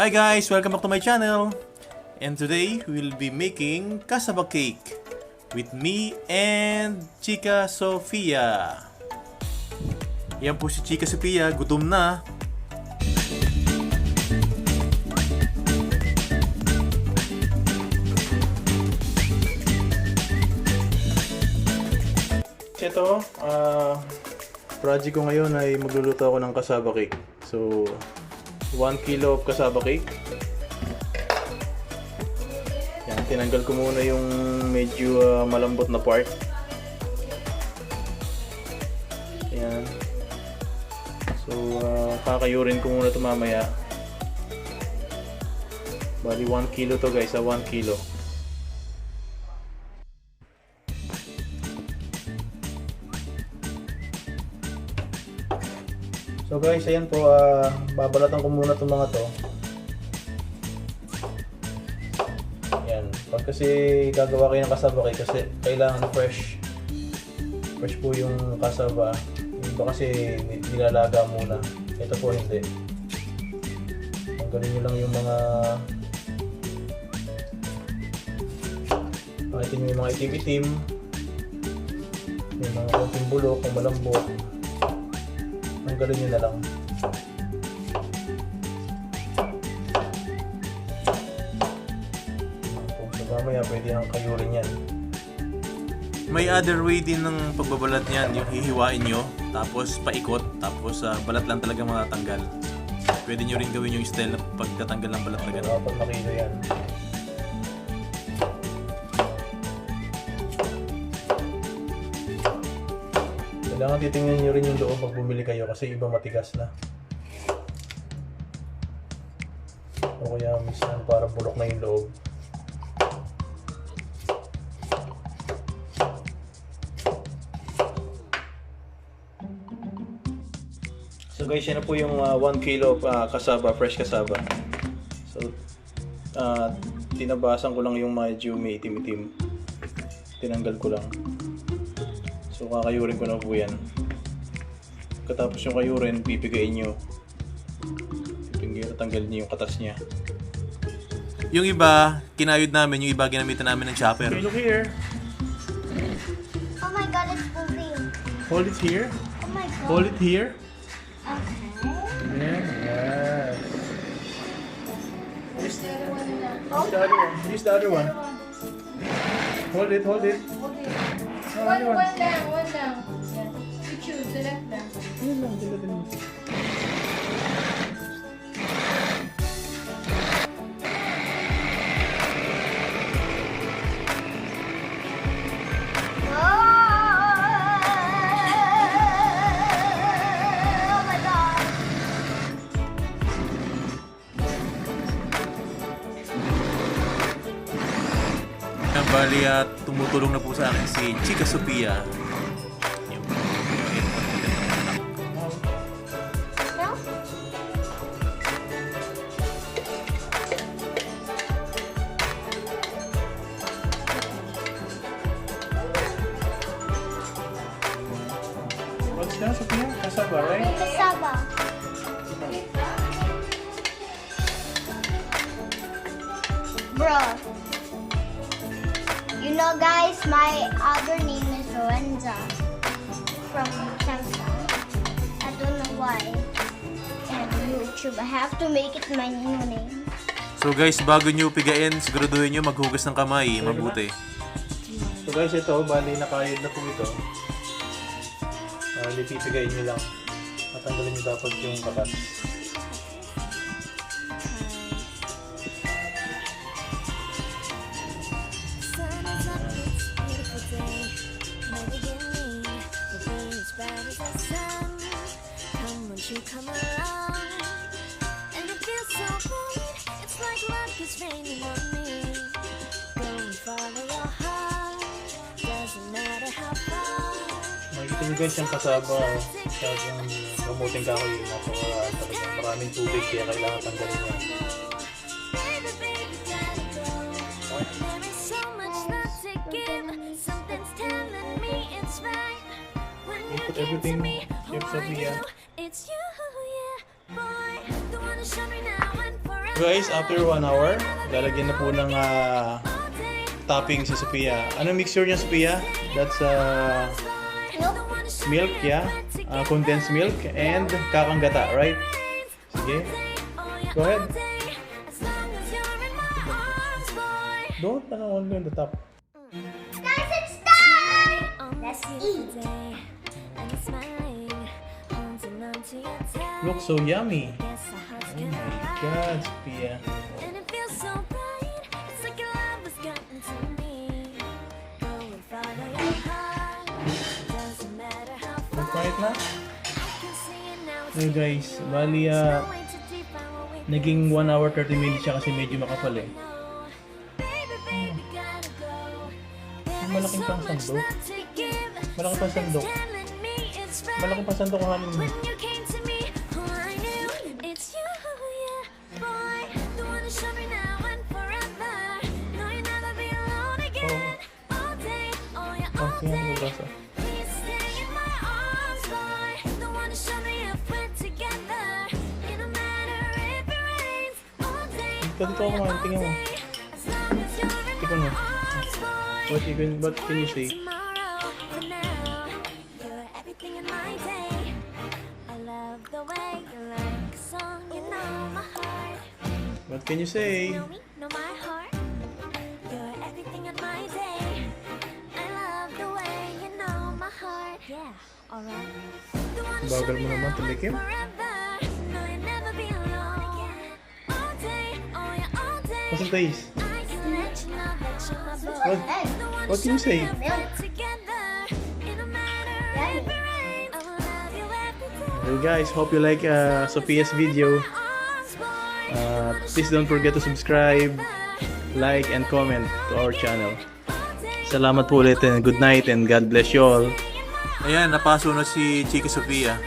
Hi guys! Welcome back to my channel! And today, we'll be making cassava cake with me and ChicaSofia. Yan po si ChicaSofia, gutom na. Ito, project ko ngayon ay magluluto ako ng cassava cake. So, 1 kilo of cassava cake. Yan, tinanggal ko muna yung medyo malambot na part. Yan. So, kakayurin ko muna ito mamaya. Bali 1 kilo to guys, 1 kilo. So guys, ayan po, babalatan ko muna itong mga to. Ayan, pag kasi gagawa kayo ng cassava cake kasi kailangan fresh. Fresh po yung cassava. Yung iba kasi nilalaga muna. Ito po hindi. Tanggalin nyo lang yung mga yung mga itim-itim. Yung mga konting bulok, kung malambot. Tanggalin nyo na lang. So mamaya pwede nang kayurin yan. May other way din ng pagbabalat niyan, yung hihiwain nyo, tapos paikot, tapos balat lang talaga matatanggal. Pwede nyo rin gawin yung style na pagtatanggal ng balat na gano'n. Dapat makilo yan. Kailangan titingnan nyo rin yung loob pag bumili kayo kasi iba matigas na. O kaya minsan parang bulok na yung loob. So guys, yan na po yung 1 kilo of cassava, fresh cassava. So, tinabasan ko lang yung medyo may itim-itim. Tinanggal ko lang. So kakayurin ko na po yan. Katapos yung kayurin, pipigain nyo. Tanggalin nyo yung katas niya. Yung iba, kinayod namin. Yung iba, ginamitan namin ng chopper. Okay, look here. Oh my god, it's moving. Hold it here. Oh my god. Hold it here. Okay. Yeah, yes. Use the other one. Use the other one. Hold it, hold it. One lang. Yan. You choose, select lang. Yun lang, dalatin mo. Oh my god. Bali at tumutulong na po sa akin si ChicaSofia. No? What's that, Sophia? Cassava, right? Cassava. Bro. You know guys, my other name is Lorenza from Cassava. I don't know why. And YouTube, I have to make it my new name. So guys, bago nyo pigain, siguraduhin nyo maghugas ng kamay, mabuti. So guys, ito, bali nakayod na po ito. Bali pipigain nyo lang. Matanggalin nyo dapat yung katas. You come around and it feels so good. It's like luck is raining on me. Go and follow your heart. Doesn't matter how far. Makikita nyo guys yung kasaba. Masyadong kamuting kahoy. Talagang maraming tubig kaya kailangan tanggalin yan. Baby, baby, gotta go. There is so much love to give. Something's telling me it's right. When you Put give to everything, me, Chef oh, I Sophia. know it's you, yeah, boy. The one to show me now and forever. Guys, after 1 hour, lalagyan na po ng topping si Sofia. Anong mixture niya, Sofia? That's milk, yeah? Condensed milk and kakang gata, right? Sige. Go ahead. Don't only on the top. Guys, it's time! Let's eat. Looks so yummy. Oh my God, Sophia. Right na? So guys, bali naging 1 hour 30 minutes siya kasi medyo makapal eh. Malaking pang sandok. Malaking pang sandok. Malaking pang sandok ang hanin mo. Oh, tingnan mo basa. Dito ako kumain, tingnan mo. Tingnan mo. What can you say? What can you say? Bagal mo naman tumikim. What's the taste? What can you say? Well guys, hope you like Sophia's video. Please don't forget to subscribe, like, and comment to our channel. Salamat po ulit and good night and God bless you all. Ayan, napaso na si ChicaSofia.